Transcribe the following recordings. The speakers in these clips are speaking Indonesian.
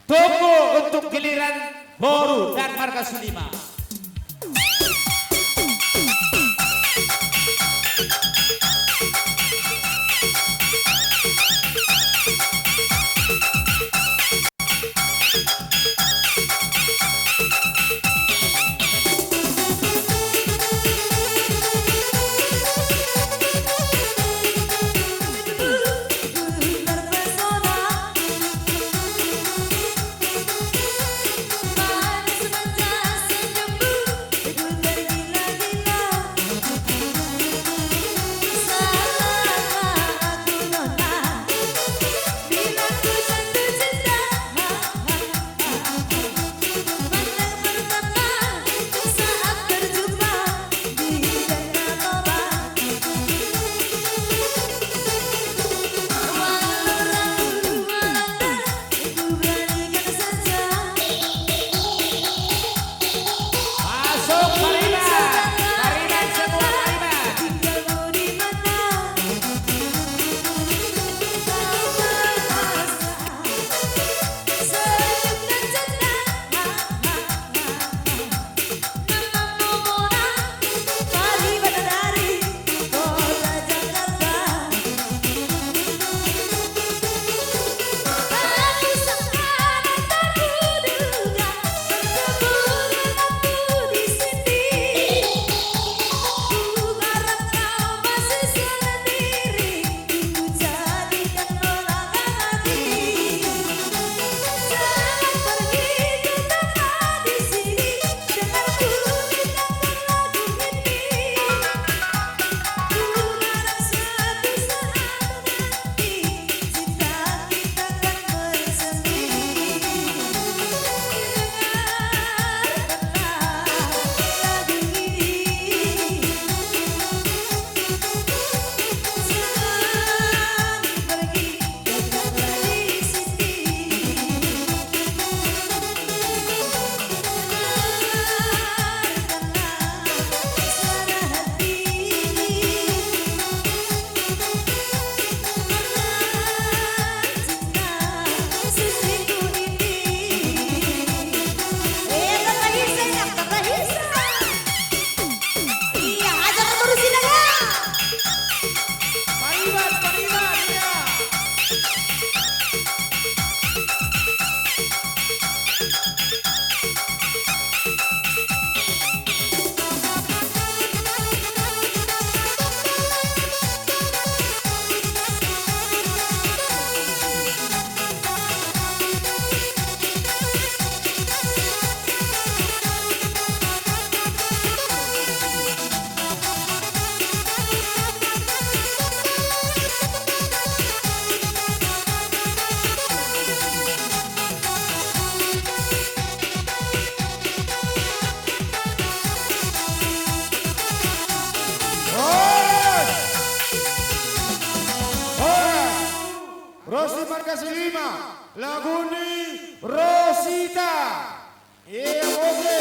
Tunggu untuk giliran Boru dan Markas 5. Rosi Markas 5, lagu ini Rosita. Iya, oke.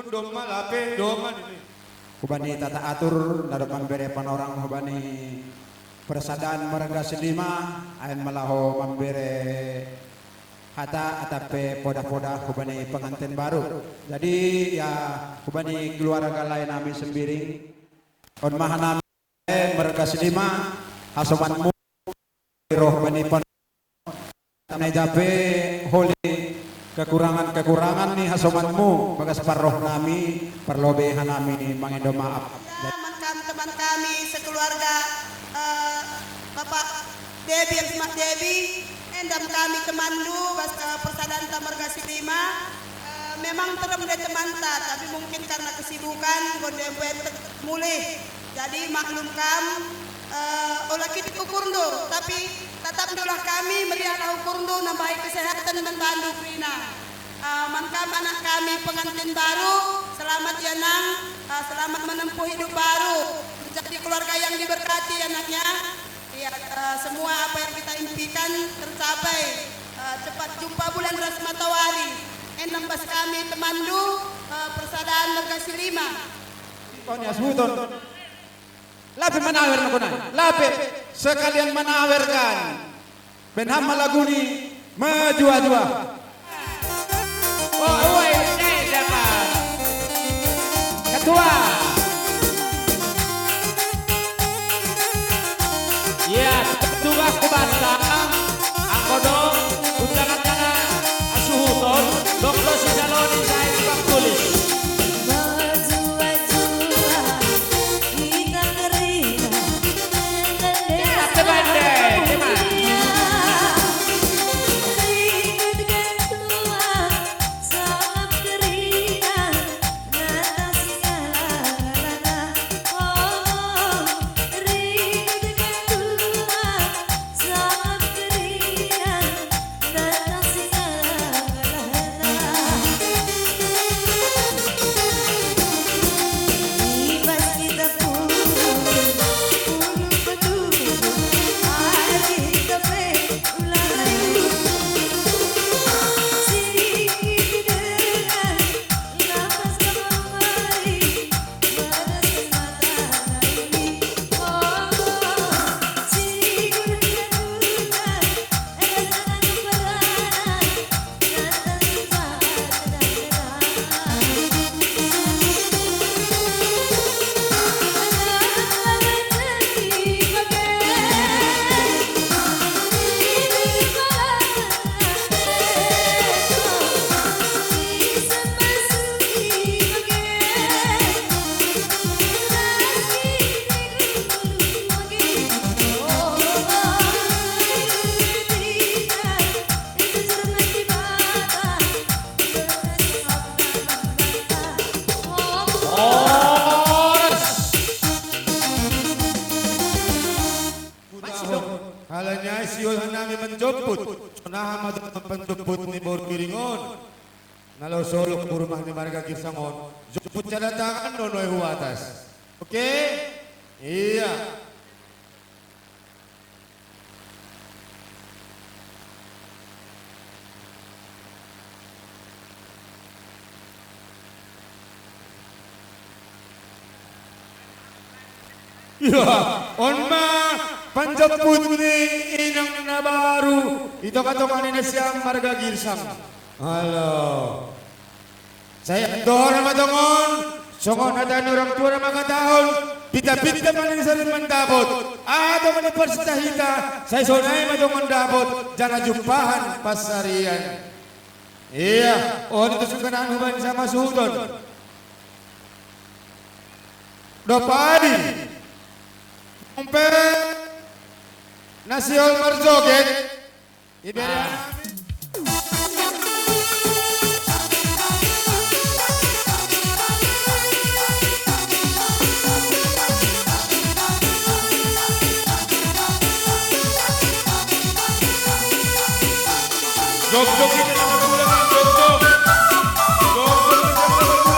doma lape doma ini. Hubani tata atur nadok mambere panorang hubani persadaan marga selima ayan malaho mambere hata atape poda-poda hubani pengantin baru. Jadi ya hubani keluarga lain kami sembiring on mahanami marga selima hasomanmu roh bani pon tanai jape holi kekurangan nih hasomanmu bagas parroh nami perlobehan nami mangindo maaf. Teman kami sekeluarga Bapak Debi yang Mas Debi endam kami kemandu persadaan Tamarga Silima memang terem de temanta tapi mungkin karena kesibukan gondem mulih jadi maklumkan olah kita ukurndo tapi tetap dolah kami melihat ukurndo nambahi kesehatan membantu Prina mankam anak kami pengantin baru selamat ya Nang selamat menempuh hidup baru menjadi keluarga yang diberkati anaknya ya semua apa yang kita impikan tercapai cepat jumpa bulan Ras Matawari enambas kami temandu persadaan Marga Silima Konya sebuton lape manawer na kunay lape sekalian manawerkan benham malaguni majua-jua. Oh, uy, dapat. Ketua. Ya, ketua kubasa. Ako dong, undangan-undangan asuhuton. Dokter si Saloni saya Bang Tulis. Halanya siul nami menjemput, nah madu penjemput ni bor kiringon. Nalo solo ke rumah ni Marga Kirsangon, jemput cadatangan nonoy huatas. Oke? Iya. Ya, onma panjemput ni inang na baru. Ito katokan ni siyang Marga Girsang. Halo. Saya doon madongon. Songon ada orang tua na mga taon. Pita-pita man ni sa limang dabot. Ato man ni persitahita. Saya sonay madongon dabot. Jangan jumpahan pasarian. Iya. O dito sa kanaan huban sa masudon. Dopadi. Umpe Nasional Marjoget Iberia. Jog-jog kita nak berbulan jog-jog. Jog-jog kita nak berbulan.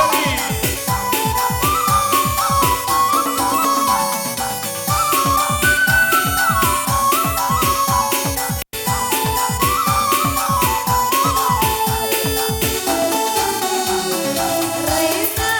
Raisa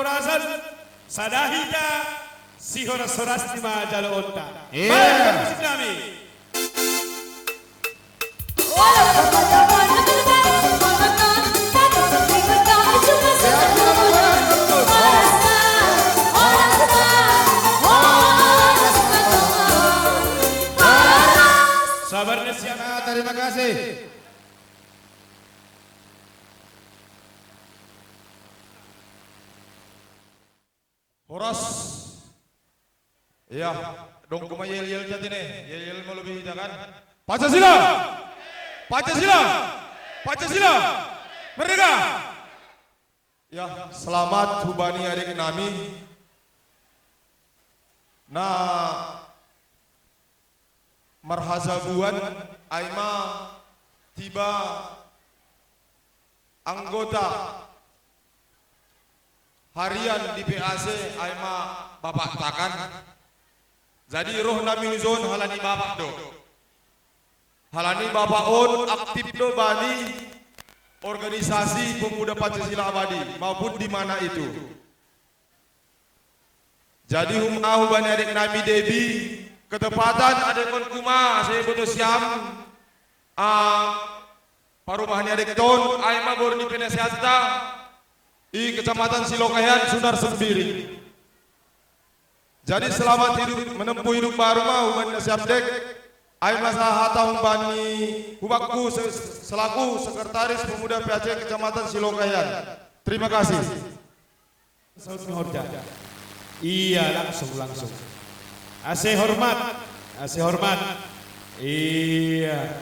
orasan sadahita sihora sorastima jalo onta. Iya. Baik musik kami. Sabarnya siap. Terima kasih. Horas. Iya, dong kuma yel-yel jati nih. Yel-yel mau lebih kan? Pancasila. Pancasila. Pancasila. Merdeka. Ya, selamat hubani adik nami. Nah, marhazabuan aima tiba anggota harian di PAC aima bapak takan. Jadi roh nami zon halani bapak do. Halani bapak on aktif do bani organisasi pemuda Pancasila abadi maupun di mana itu. Jadi bani adik nami Debi ketepatan adik kon kuma saya butuh siam parumahan adik ton aima borni penaseata di kecamatan Silokayan Sundar Sembiri. Jadi selamat hidup menempuh hidup baru mau bani siamdek aima sahata bani hubakku selaku sekretaris pemuda PAC kecamatan Silokayan. Terima kasih. Saud menghormat. Iya, langsung. Asih hormat. Iya.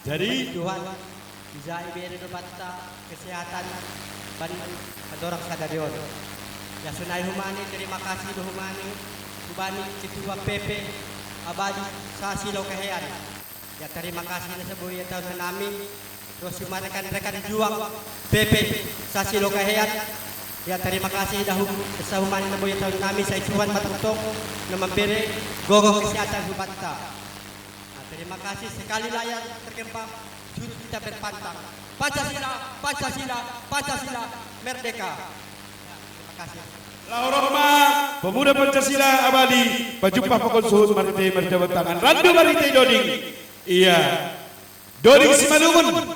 Jadi Tuhan bisa iberi berbata kesehatan bani dorang sadarion. Ya sunai humani terima kasih humani subani ketua PP abadi Sasilo Kehean. Ya terima kasih sebuah ya tahun nami terus rekan-rekan juang PP Sasilo Kehean. Ya terima kasih dahulu kesahumani sebuah tahun kami saya Tuhan matutong na memberi gogoh kesehatan hubata. Terima kasih sekali layar terkempang kita berpantang Pancasila merdeka. Terima kasih. Lauroma pemuda Pancasila abadi berjumpa pokok suhud marite berjabat tangan randu marite doding. Iya. Doding Simalungun.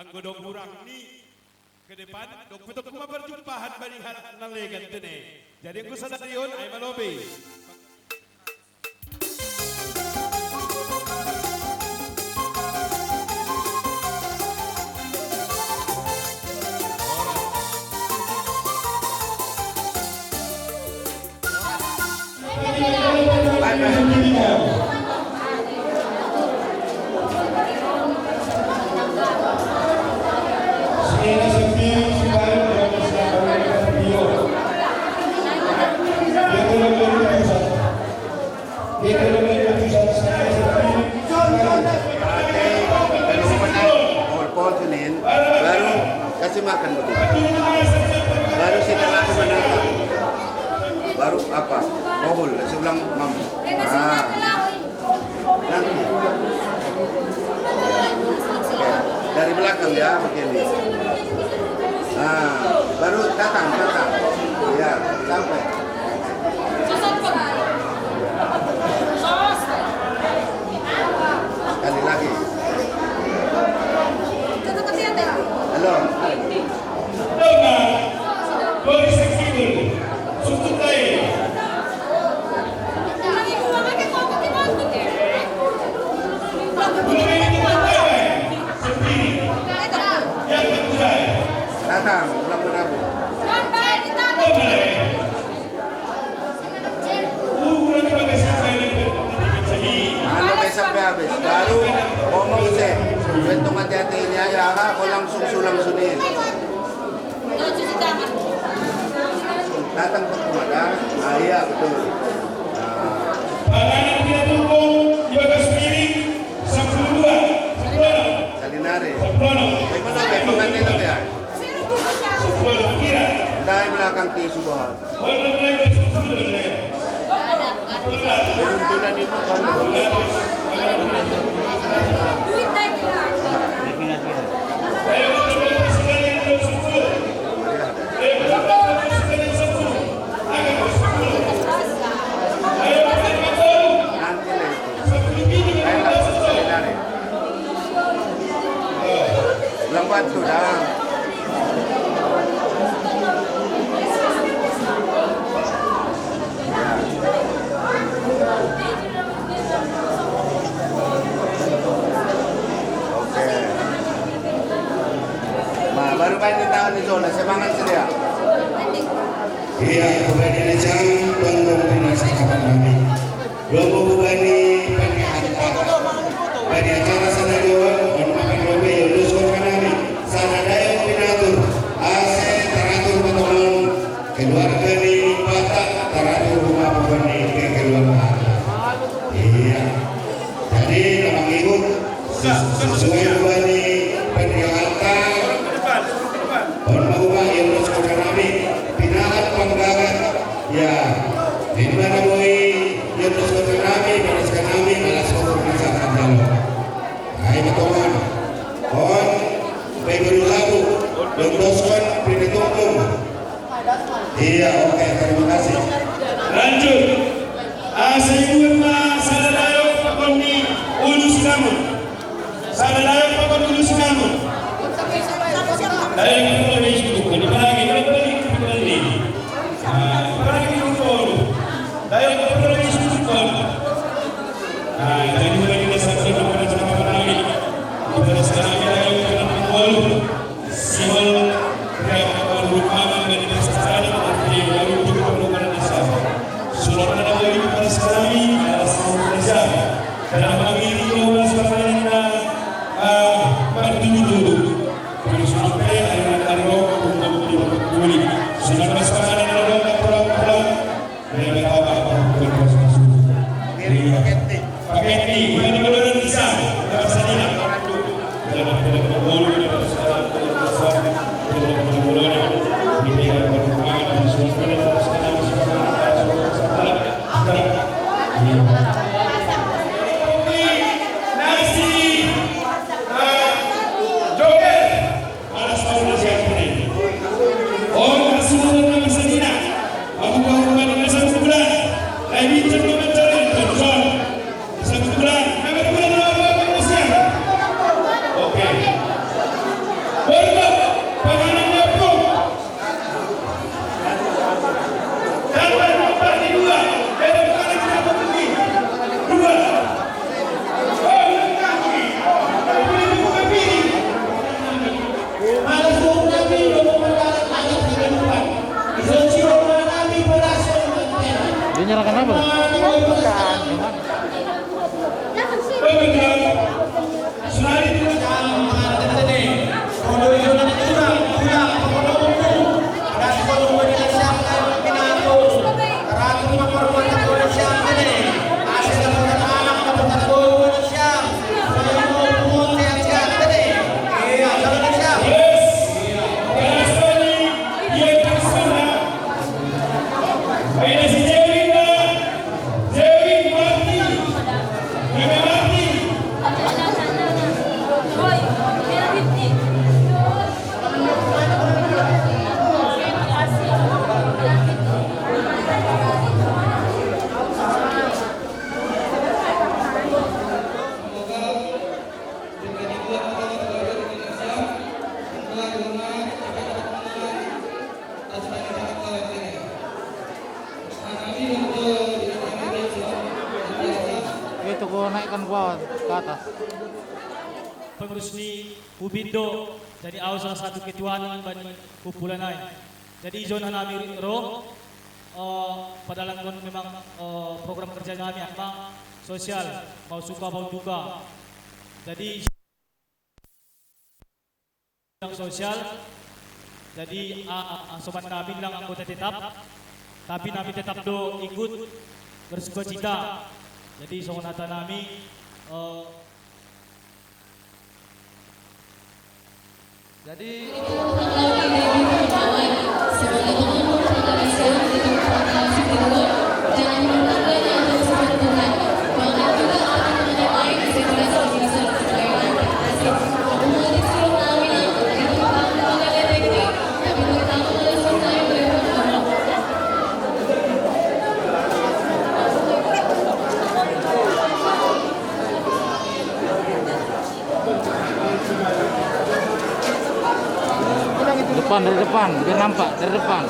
godong kurang ni ke depan dong putok kuma perjumpaan bani hal nalegan tene. Jadi aku sadar yon ay malobi. Baru kasih makan begitu. Baru sini langsung menatap. Baru apa? Kohol, saya ulang mam. Nanti. Dari belakang ya begini. Baru datang. Ya, sampai. Kali lagi. Halo. Datang, pulang menabung. Sampai habis, baru ngomong sih, bentuk hati-hati ini ayah, kau langsung sulam sunin. Datang ke rumah, iya betul. Panganan kita dukung di bagas piring 10 Salinari. Sepuluh. Kayak pengantin itu ya? 10 kira. Dari belakang tisu bawah. Beruntulan itu lambat sudah. Baru main di tahun di zona, semangat sedia. Iya, kembali najam tonggung pinasakan kami. Lomo bubani pada pada acara sana doa, makan robe lulus kami. Sana daya pinatur, ase teratur penolong keluarga ni batak teratur rumah bubani ke keluarga. Iya. Jadi nama ikut sesuai bubani pendidikan. Orang yang lulus kami pinahat panggagat ya di mana boy yang lulus kami malas kotor masakan dalam ay matuman on pegulu lagu dan doskan pinitungtung iya oke terima kasih Lanjut. Asayun na saladayok pakon ni ulus namun. Saladayok pakon ulus namun. Dahil kita lebih suka di mana kita balik kembali. Balik kembali. Dahil kita lebih suka. Jadi kita kita sakit kepada sama lagi. Kita sekarang kita kembali. Siwal yang berupakan dari sejarah yang baru juga merupakan dasar. Sudah ada dari kita sekarang ada semua kerja. Dalam hal ini kita sekarang pada dulu. Kalau sudah ada untuk menyerahkan apa? Itu gua naikkan gua ke atas. Pengurus ni Ubindo jadi awal salah satu ketuaan bani kumpulan lain. Jadi zona nami ro pada langkah memang program kerja kami apa sosial mau suka mau duka. Jadi yang sosial jadi sobat kami bilang anggota tetap tapi kami tetap do ikut bersukacita. Jadi songonata nami Jadi dari depan, biar nampak dari depan.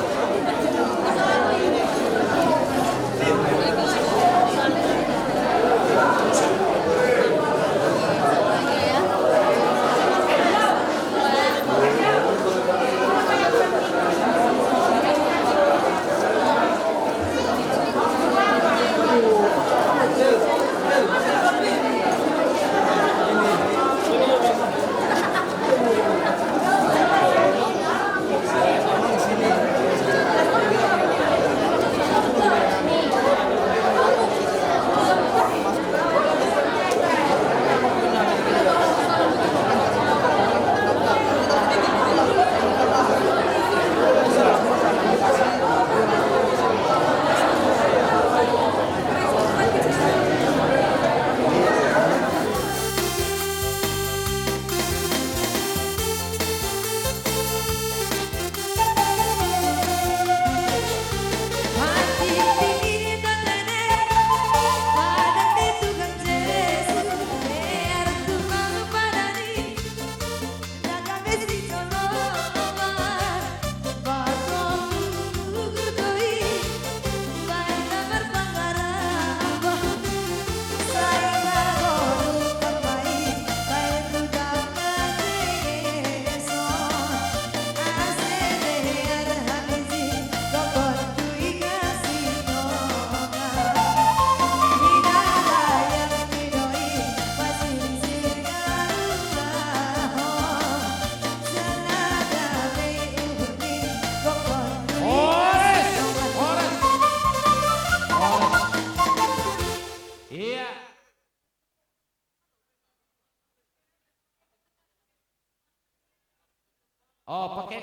Oh, pakai.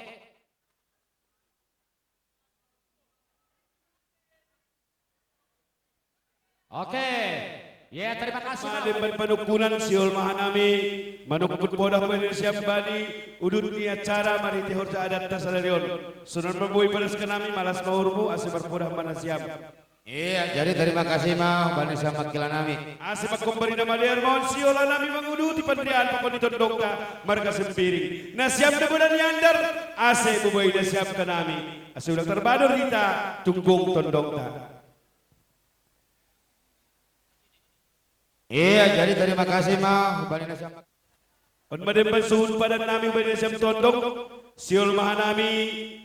Oke. Ya, terima kasih. Depan panukunan siul mahanami manukut podah Indonesia bani udut ni acara mari tihor adat tasalarion. Sunan membui panas kenami malas maurmu ase berpodah manasiam. Iya, jadi terima kasih mah Bani Samat Kilanami. Ase makumbari nama der mon siul anami menguduti pandrian pakon ditondokta marga sempiring. Nasiam de budan yandar ase bubui nasiam kenami. Ase udah terbadur kita tunggung tondokta. Iya, jadi terima kasih mah Bani Samat. On mademban suhun pada nami Bani Nasiam tondok Siul Mahanami,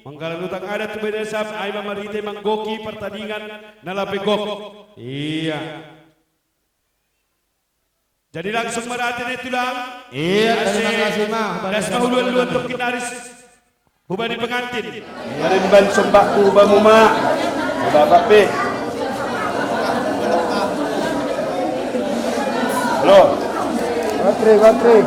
Manggalan Utang Adat Tubedesap, ay mamarite manggoki pertandingan nalapegok. Iya. Jadi langsung meratin itu lang. Iya, terima kasih mah. Das mahuluan-luan untuk kinaris hubani pengantin. Marimban sumpah ubah muma. Bapak P. Halo. Batri.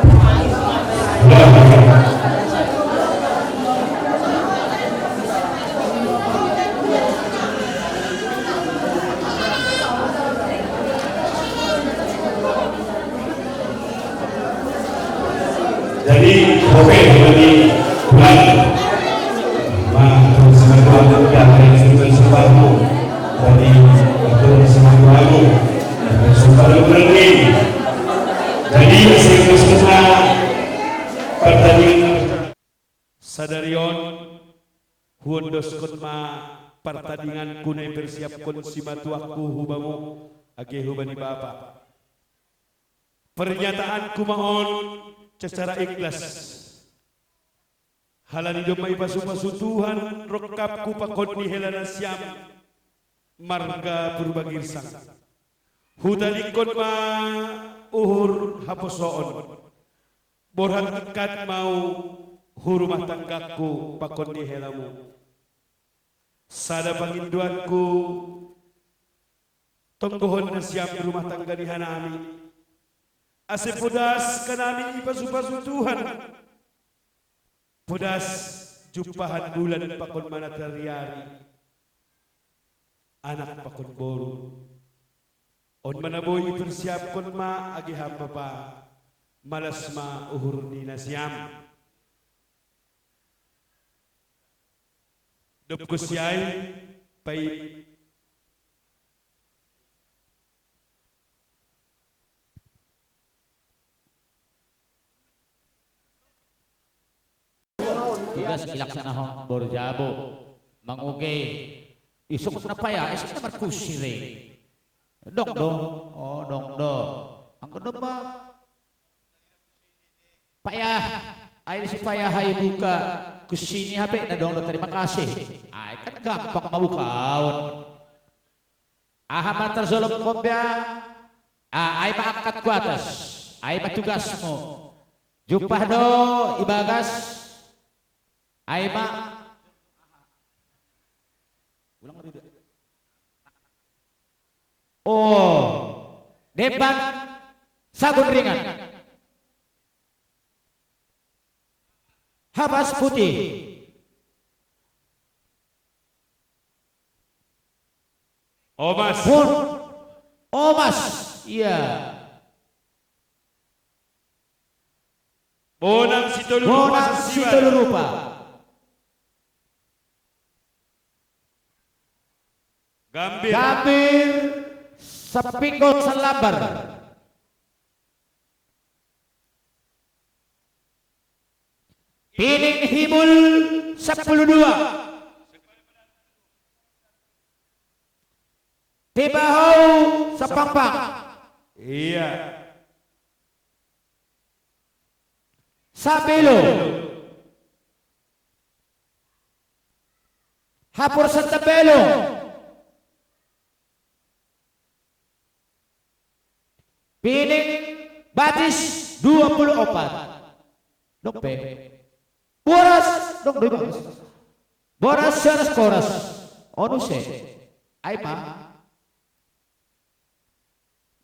Jadi oke dari bulan terus berdoa yang dari sebelum dari itu sebelum berarti jadi semua pertandingan Sadarion Huondos Kutma pertandingan kunai bersiap konsimatuaku hubamu age hubani Bapak. Pernyataanku mohon secara ikhlas. Halani domai pasu-pasu Tuhan rokapku pakon ni helana siam marga purbagirsang. Hudalikon ma uhur haposoon. Borhan ikat mau hurumah tanggaku pakon ni helamu. Sada panginduanku tonggohon na siam rumah tangga di hanami. Ase pudas kanami ipasu-pasu Tuhan. Pudas jumpahan bulan pakon manatariari. Anak pakon boru. On manaboy persiap kon ma agi hamba pa. Malas ma uhur ni nasyam. Dop kusyay pay tugas ilaksanahon borjabo manguge isuk na paya isuk na markusire dong ang kuno ba paya ay si paya hay buka kusini habe na dong terima kasih ay kan gampang mabukaon ahaman terzolom kombya ay maangkat ku atas ay matugasmu jumpah do ibagas ay ma ulang lagi. Oh debat sabun ringan habas putih Omas. Omas iya Bonang Situlurupa Gambir sepinggot selabar pining himul 12 tibahau sepampang iya sabelo hapur setebelo pining batis 24 dope boras dong doy boras seras koras onu se ay ma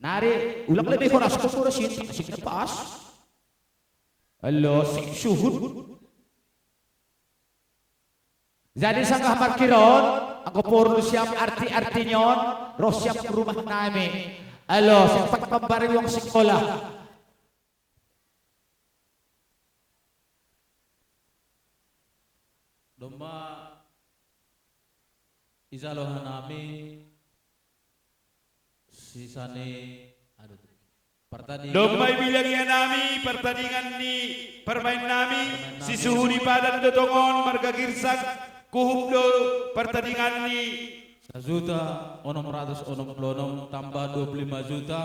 nari ulang lebih koras ko boras yun asik na paas alo sing suhud jadi sanggah markiron ang kapurno siyam arti-artinyon rosyam rumah nami alo sempat pembariwang sekolah domba izalohan nami sisane aduh pertandingan Domay bilangnya nami pertandingan ni permain nami si suhu di padan dotongon marga girsak kuhubdo pertandingan ni 1.666 tambah 25 juta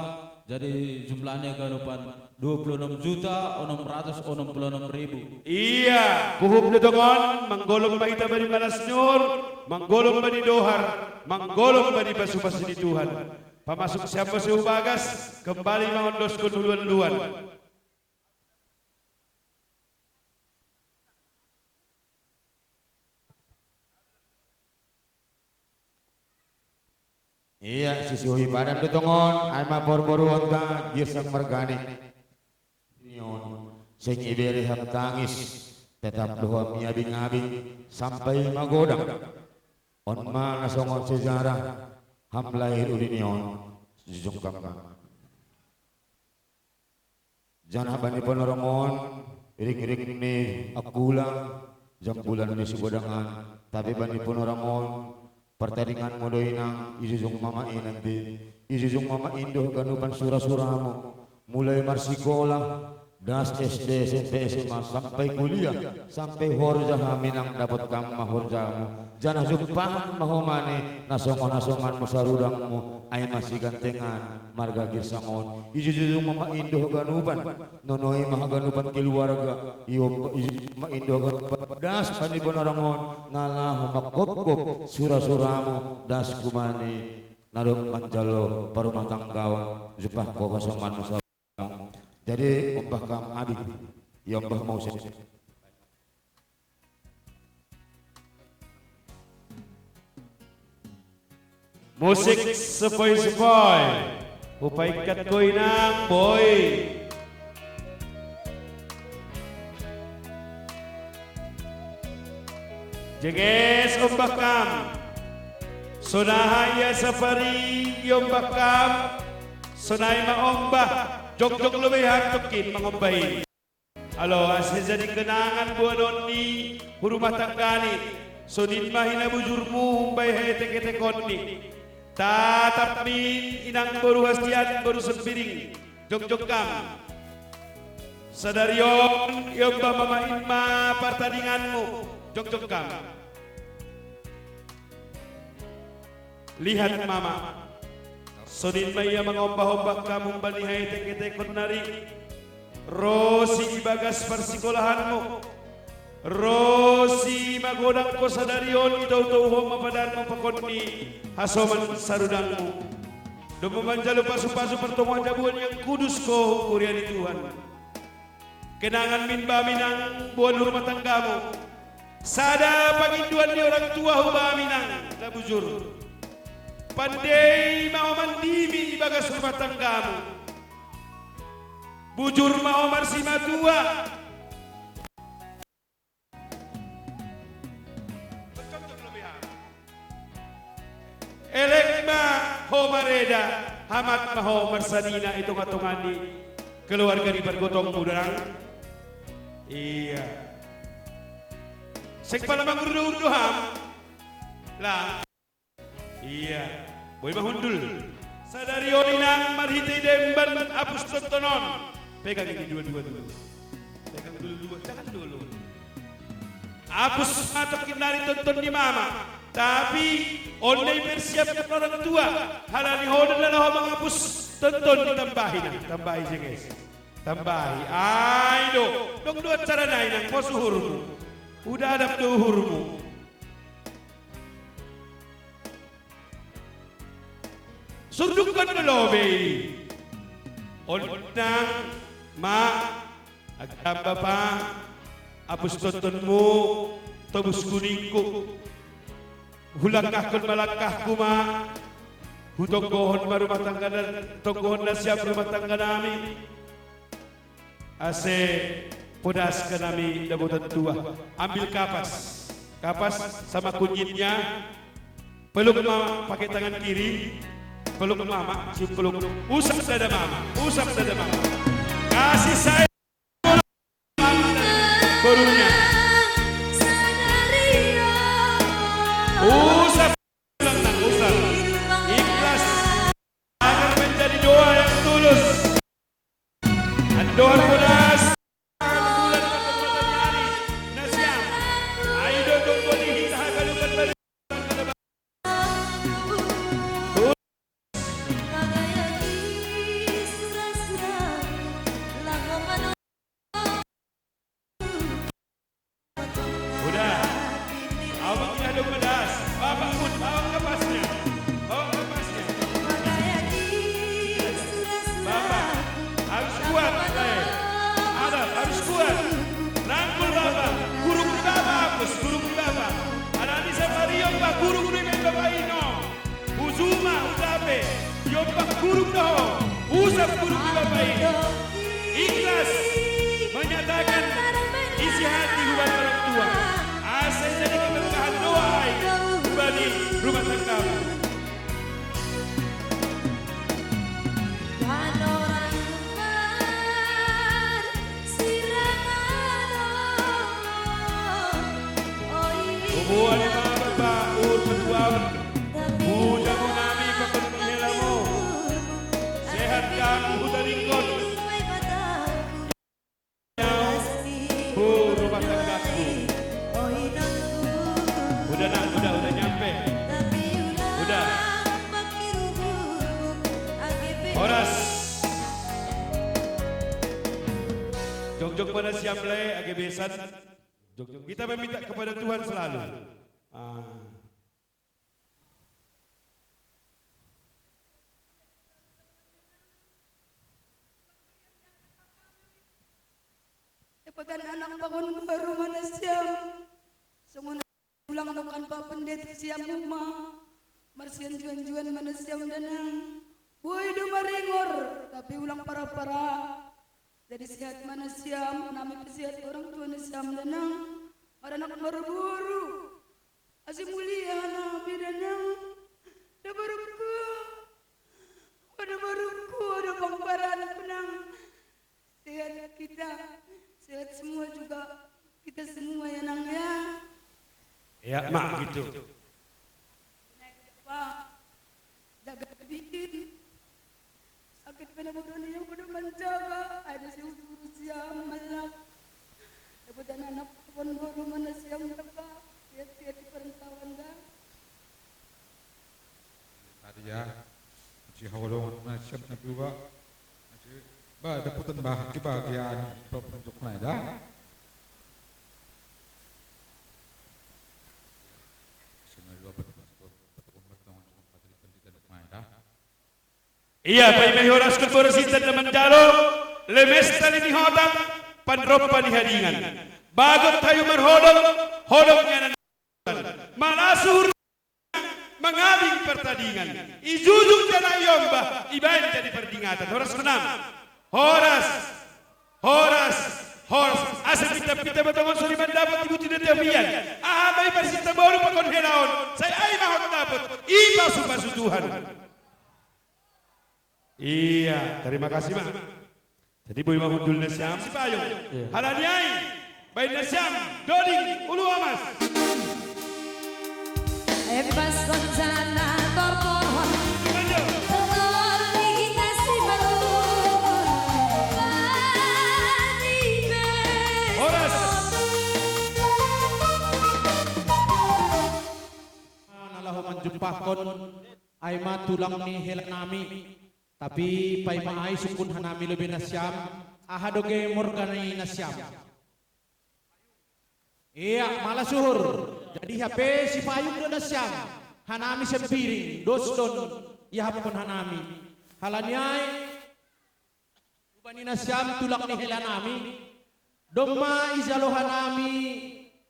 Jadi jumlahnya ganupan 26.666.000. Iya, kuhub na tongon, manggolong ba ita ba ni Malas Nur, manggolong ba ni Dohar, manggolong ba ni Basu-Basu ni Tuhan. Pamasok siapa sa ubagas, kembali mangondos ko duluan-duluan. Iya, sisuhi badan betongon, ay mapor-poruan ka, girsang margani. Nyon, sing iberi hap tangis, tetap doa miabing-abing, sampai magodang. On ma nasongon sejarah, hamlahir ulinyon, jujung kama. Jangan bani penoromon, irik-irik ni akulang, jam bulan ni sugodangan, tapi bani penoromon, pertandingan modoinang izujung mamain nanti izujung mamain doh ganupan surah-surahmu mulai marsikola das SD SMP SMA sampai kuliah sampai horja haminang dapat kamma horjamu janah jumpa mahomane nasongan musarudangmu ay masih gantengan marga girsangon izujung mamain doh ganupan nonoi mahaganupan keluarga iyo mamain doh ganupan das pani bonorangon ngalah makop-kop surah-surahmu das kumani narok manjalo parumah tanggawan jepah ko kasoman musarudang jadi ombah kam abi ya ombah mau sih musik sepoi-sepoi upaikat koy ng boy. Jeges ombah kam sonahaya safari yombah kam sonay maombah jog-jog lumihan tukin mangombahin. Alo, asya jadi kenangan buanon ni hurumah tanggani. Sunin mahina bujurmu humbay hete-kete konni. Tatap min inang baru hastian baru sempiring. Jog-jog kam. Sadarion yomba mamain ma pertandinganmu. Jog-jog kam. Lihat mama. Sunin maya mengombah-ombah kamu banihai teke-tekon nari Rosi ibagas persikolahanmu Rosi magodang ko sa darion itaw-tawho mapadan mo pakonni hasoman sarudangmu Dumamanjalo pasu-pasu pertemuan jabuan yang kudus ko kurian Tuhan Kenangan min baminang buan rumah tanggamu Sada panginduan ni orang tua hubaminang labujur Pandai mau mandimi bagas rumah tanggamu Bujur mau marsima tua Elekma homareda Hamat maho marsanina itu ngatungan di keluarga di bergotong mudarang Iya Sek pala mangurdu-urduham Lah Iya Boy mahundul Sadari oninang marhiti demban apus tontonon Pegang ini dua-dua dulu Pegang dulu-dua Jangan dulu Apus matokin dari tonton di mama Tapi online bersiapkan orang tua Halani hoda dan ho mengapus tonton ditambahin Tambahin sih guys Tambahin Aido Dong dua cara nainang mau suhurmu Udah ada duhurmu Sundukkan melobe Onang ma agamba pa apus tontonmu tobus kuningku hulangkah malangkahku ma hutonggohon rumah tangga tonggohon na siap rumah tangga namin ase podas ka namin dabutan tua ambil kapas sama kunyitnya peluk ma pakai tangan kiri peluk mama, cium peluk, usap dada mama, kasih saya mama dan barunya, usap, ikhlas, agar menjadi doa yang tulus, dan doa punas, bulan berkembang nasiam, ayo dong bodi kita kalukan balik. lain ikhlas menyatakan isi hati hubungan orang tua. Asal jadi keberkahan doa bagi rumah tangga. Buat bapak urut muda menami pekerjaanmu sehat kamu teringkot rumah tanggaku udah nyampe udah Horas jog-jog pada siap le agak besan. Kita meminta kepada Tuhan selalu. Ipatan anak bangun baru mana siam. Semua ulang nukan pa pendeta siam rumah. Marsian juan-juan mana siam danang. Boy do maringor tapi ulang para-para. Jadi sehat mana siam, nami pesihat orang tua ni siam danang. Maranak maraburu. Asyik mulia nabi danang. Ada baruku, ada bangbaran penang. Sehat kita, sehat semua juga. Kita semua ya nang ya. Ya mak gitu. Pak, jaga bikin. Sakit benar-benar yang udah menjaga. Ada si urus yang malak. Dapat anak pun baru mana siang mereka. Lihat-lihat di perantauan dah. Tadi ya, si Hawlong siap na juga. Ba daputan bah kebahagiaan untuk dah. Iya, pai may horas ko porositan naman jalo, lemesta ni hodang, panropa ni haringan. Bagot tayo marhodong, hodong nga na malasur mengabing pertandingan. Ijujung jana yomba, ibain jadi perdingatan. Horas menang. Horas. Asal kita batangon soliman dapat ibu tidak demian. May persita baru pakon helaon. Saya ay mahot dapat. Ipasu Tuhan. Iya, terima kasih mak. Jadi boy mahundul nasyam si payung. Halaniai, bayi nasyam, doding, ulu amas. Ebas rencana berpohon, telur dikasih baru. Horas. Nalahu manjumpahkon, aima tulang ni helanami. Tapi pai maai sukun hanami lebih nasyam, ahadoge morganai nasyam. Iya, malah suhur. Jadi HP si payung do nasyam, hanami sempiring, dosdon, ya hapon hanami. Halanyai, ubani nasyam tulak ni helanami, doma izalo hanami,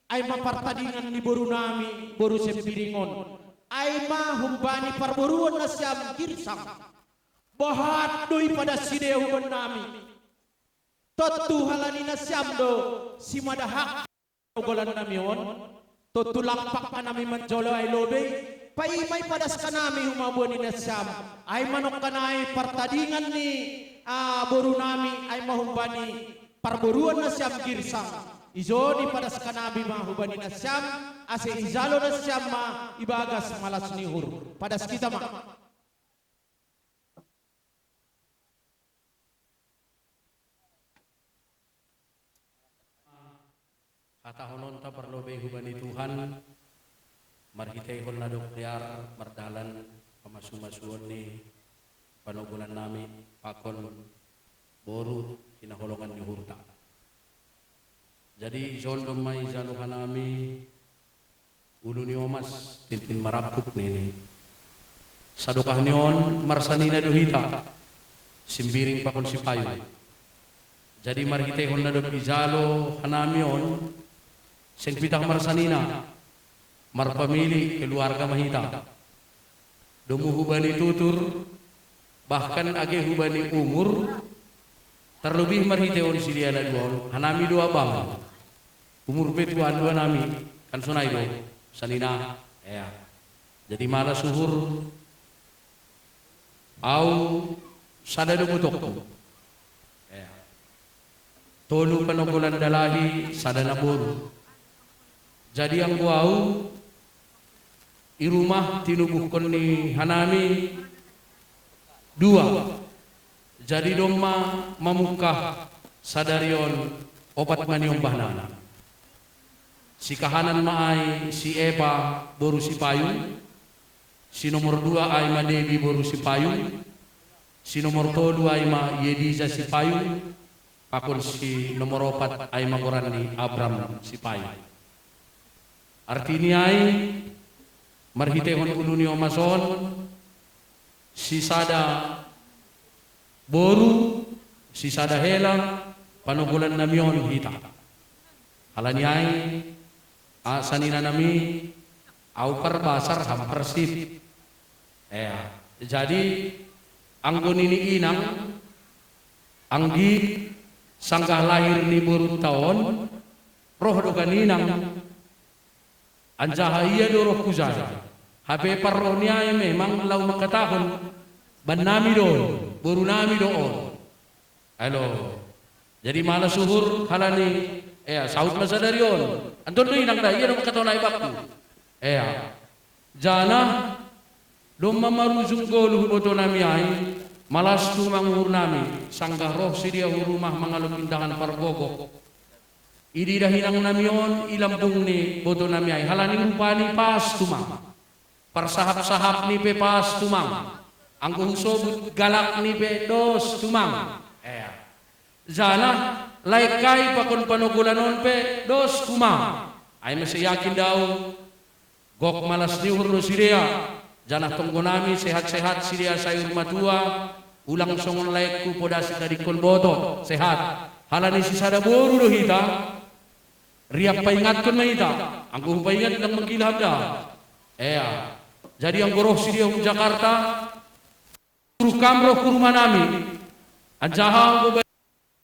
ay mapartadingan ni boru nami, boru sempiringon. Ay mahumbani parboruan nasyam girsang. Bahat doi pada sideu benami. Totu halani nasyam do si madahak golan namion. Totu lampak kanami menjolo ay lobe. Pai may padas kanami humabuan ni nasyam. Ay manok kanay partadingan ni boru nami ay mahumbani parboruan nasyam girsang. Izo di padas kanami mahubani nasyam. Ase izalo nasyam ma ibagas malas nihur. Padas kita ma. Katahonon ta perlobe hubani Tuhan marhitay hon na dokliar mardalan pamasuon ni panugunan nami pakon boru kinaholongan ni hurta. Jadi zon domay zanuhan nami ulo ni omas tintin marapkup nini. Sadukah niyon marsanina duhita simbiring pakon si payo. Jadi marhitay hon na dok izalo hanamion sengpitah marsanina marpamili keluarga mahita domu hubani tutur bahkan age hubani umur terlebih marhiteon silia na duol hanami dua bang umur petuan dua nami kan sunai do sanina ya jadi malah suhur au sadado butok ya tolu panogolan dalahi sadana boru jadi ang guau i rumah tinubuhkon ni hanami dua jadi doma mamukah sadarion opat maniong bahnana si kahanan maay si Eva boru si Payung si nomor 2 ay ma Devi boru si Payung si nomor 3 ay ma Yediza si Payung pakon si nomor 4 ay magoran ni Abram si Payung artinya ay marhitehon ulu ni omason si sada boru si sada helang panugulan namion hita halanyay sanina nami au perbasar ham persip jadi anggon ini inang anggi sanggah lahir ni boru tahun roh dogan inang anjaha iya do roh kuzaya habe parrohnya memang lau makatahon ban nami doon boru nami doon halo jadi malah suhur halani saud masadarion anton do inang da iya do makatona ibakku jana domma maruzung golu boto nami ay malas tu manghur nami sanggah roh sidia hurumah mangalum indahan pargogok idi dahinang namion ilampung ni boto nami ay halani rupani pas tumang parsahap-sahap ni pe pas tumang anggo husobut galak ni pe dos tumang jana laikai pakon panogulanon pe dos tumang ay masih yakin daw gok malas ni urno sidia janah tonggonami sehat-sehat sidia sayur matua ulang songon laikku podasi dari kolboto sehat halani si sada boru do hita riap paingatkan mahita anggo paingat nang mengilham da jadi ang goroh sidia Jakarta suruh kamroh ke rumah nami anjaha anggo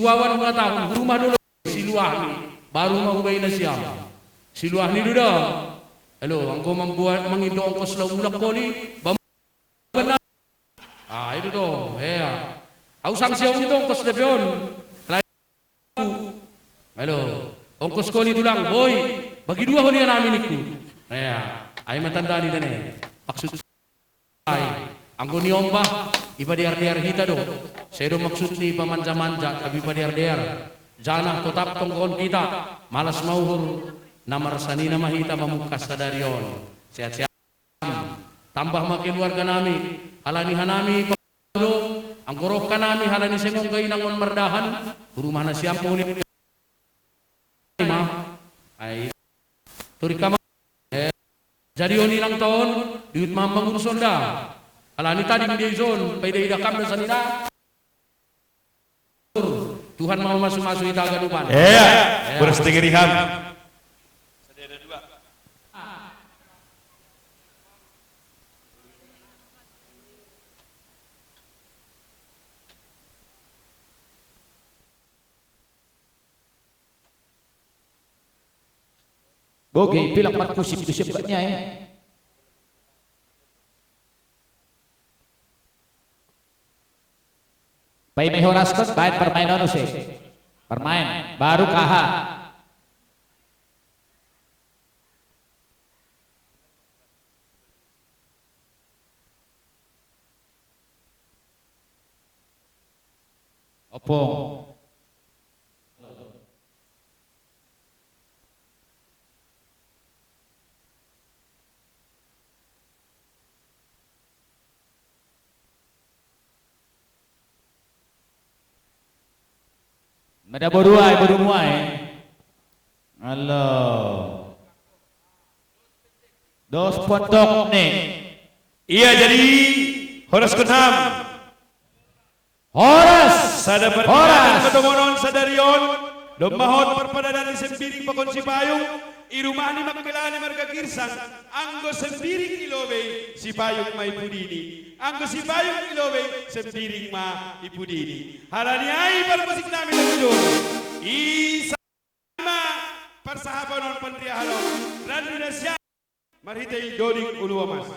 wawan mengatakan rumah dulu siluah ni baru mau bayi nasiam siluah ni duda halo anggo membuat mengindo ongkos lau ulak koli benar itu toh au sanksi itu ongkos depion halo ongkos koli tulang boy bagi dua holi nami niku ay matanda ni dane maksud ay anggo ni ombah ipadiar-diar hita do sedo maksud ni pamanja-manja tapi padiar-diar janah tetap tongkon kita malas mauhur namar sanina mahita mamukas sadarion sehat-sehat tambah makin warga nami halani hanami pado anggoroh kanami halani sengong gainangon merdahan rumah na siam puli ay turikama jadi oni lang tahun diut mamang ursonda alani tadi di zon pada idakam dan sanina Tuhan mau masuk-masuk ita gadupan bersetengah riham Bogi bilang mat kusip katnya Pai mehoraskan baik permainan sih. Permain baru kaha. Opong. Ada boruai, borumuai. Halo. Dos pondok nih. Iya jadi Horas Kunham. Horas. Sada perpadanan kedomonon sadarion. Domahon perpadanan di sembiring pakon si payung. irumani makilani marga girsang, anggo sembiring ilobe si payung ma ipudini, anggo si payung ilobe sembiring ma ipudini. Halani ay musik namin nagudol, isa ma persahaban non Pantri Halong, Randu Nasya, marhitay doling uluwamas.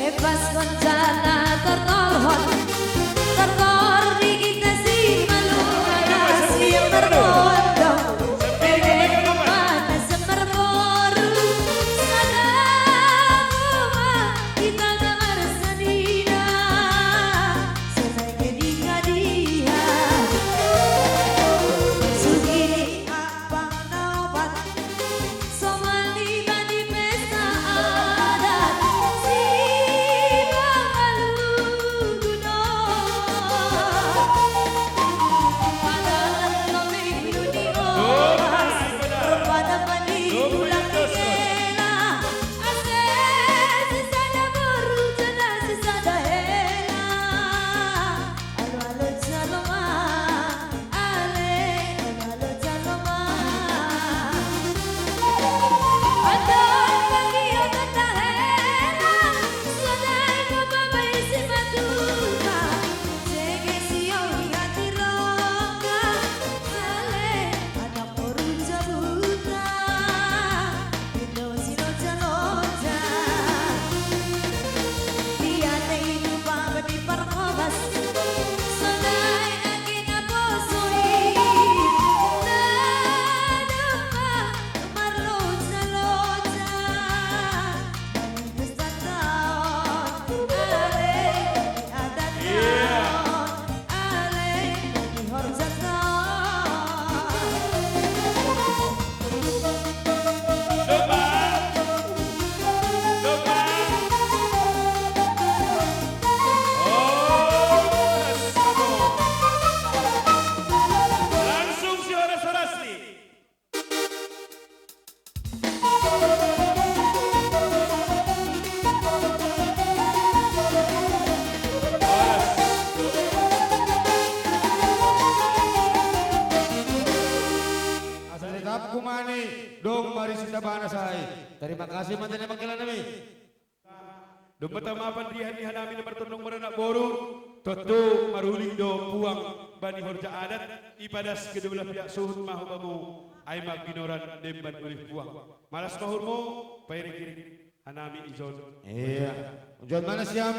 Ebas koncana tertorhon tertor dikit nasi malu nasi terpondong mana semerboru sadamuma kita dengar senina selesai kedia sugini abang naubat somani bani pesta adat Terima kasih mantan panggilan kami. Dumpata mapandrihan ni hanami na martunong maranak boru, totu maruling do puang bani horja adat, ipadas kedua pihak suhut mahubamu, ay maginoran demban ulih puang. Malas mahurmo, pairing hanami izon. Iya, ujian mana siam?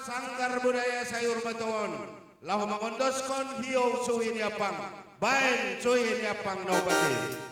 Sanggar budaya sayur batuan, lahu mangondoskon hiyo suhin yapang, bain suhin yapang nobati.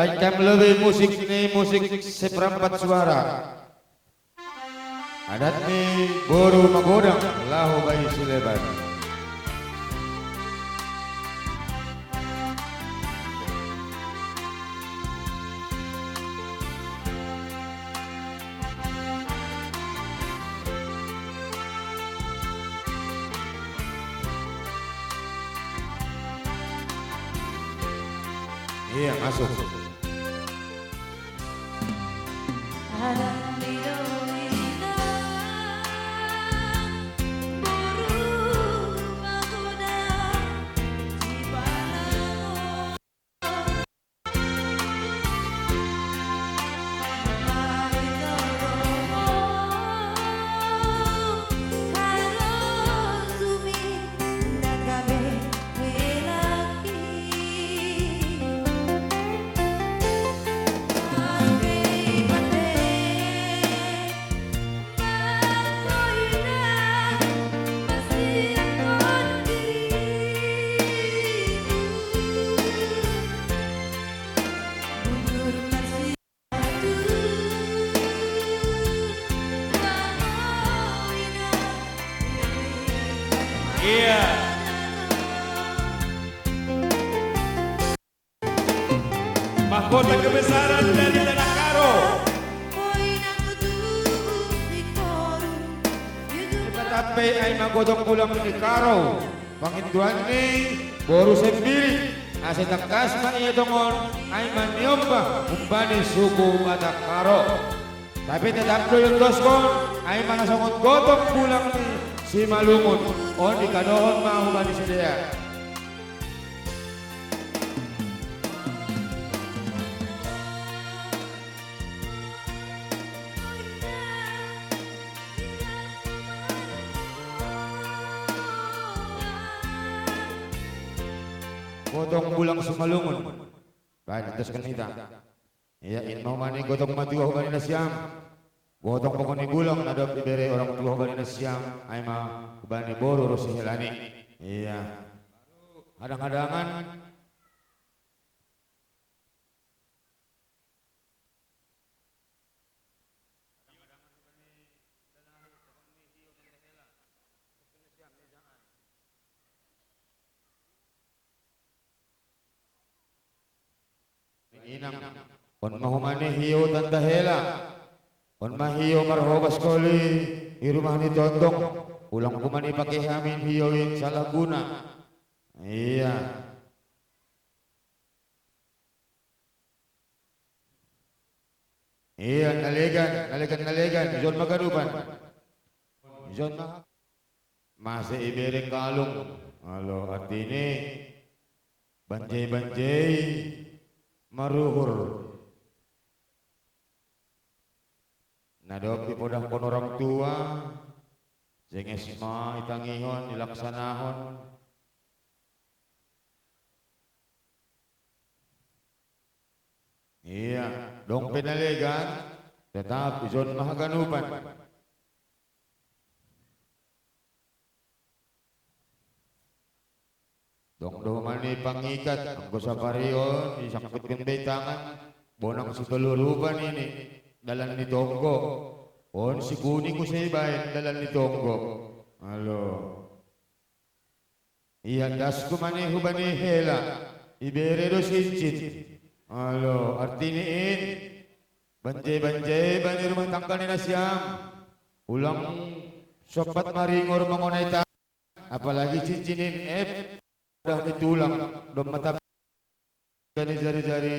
kancam lebih musik nih musik seperempat suara. Adat nih boru magodang lahu bayi Suleban. Iya masuk. Iya. Mahkota kebesaran dari Tanah Karo. Tetapi ay magodong pulang di Karo. Pangintuan ni boru sendiri. Asa takas man iya dongon ay maniomba umbani suku Batak Karo. Tapi tetap yung doskon ay manasongon godong pulang ni si Malungun. O di kadohon mahubani siya. Gotong bulang sumalungun. Baik, atas kanita. Iya, inno mani gotong matiwa kanina siyam. Gotong pokoni bulang nadap ibere orang tua kanina siyam. Ay ma bani boru rosi helani. Iya. Kadang-kadangan inang on mahumani hiyo tandahela on mahiyo marhobas koli irumah ni tondong ulang kumani pakai hamin hiyoin salah guna. Iya. Iya nalegan John Magarupan John masih ibereng kalung. Halo artine banjai maruhur nadop ipodang pon orang tua jengesma itangihon dilaksanahon iya dong penalegan tetap izon mahaganupan dong domani pangikat anggo saparion disangkut kendai tangan bonang si keluruban ini dalan ni tonggo on si kuning ko sa ibayan dalan ni tonggo. Halo iya das ko mani hubani hela ibere do sincit. Halo artiniin banjai bani rumah tangga ni nasyam ulang sopat maringor mangonay ta apalagi cincinin udah ditulang dom mata dari jari-jari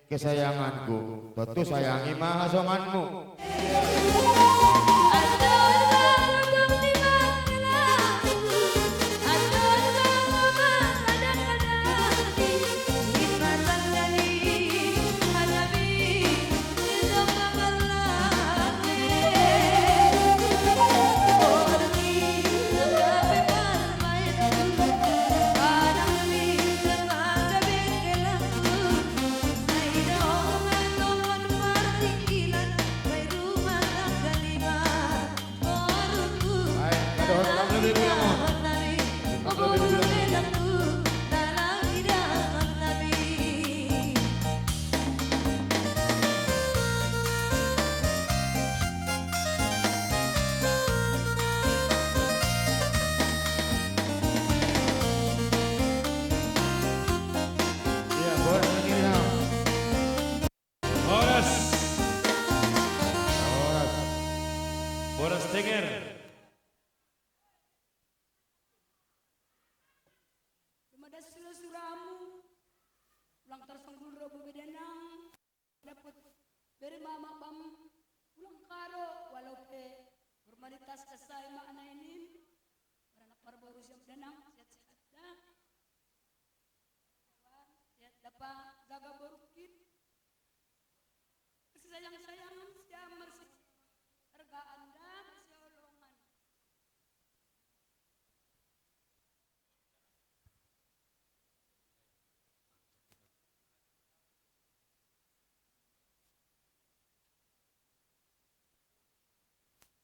kesayanganku tentu sayangi mahasonganmu. Rumah tangga Kapolres Tenger. Dumada sura-suramu ulang tersanggul robo bedenang dapat beri mama bam ulang karo walau pe formalitas kasai makna ini beranak baru siap denang sehat-sehat dah sehat dapat jaga berukit sayang-sayangan siap mersih harga anda siolongan.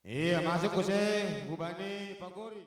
Iya, masuk ku sih, Bubani Pagori.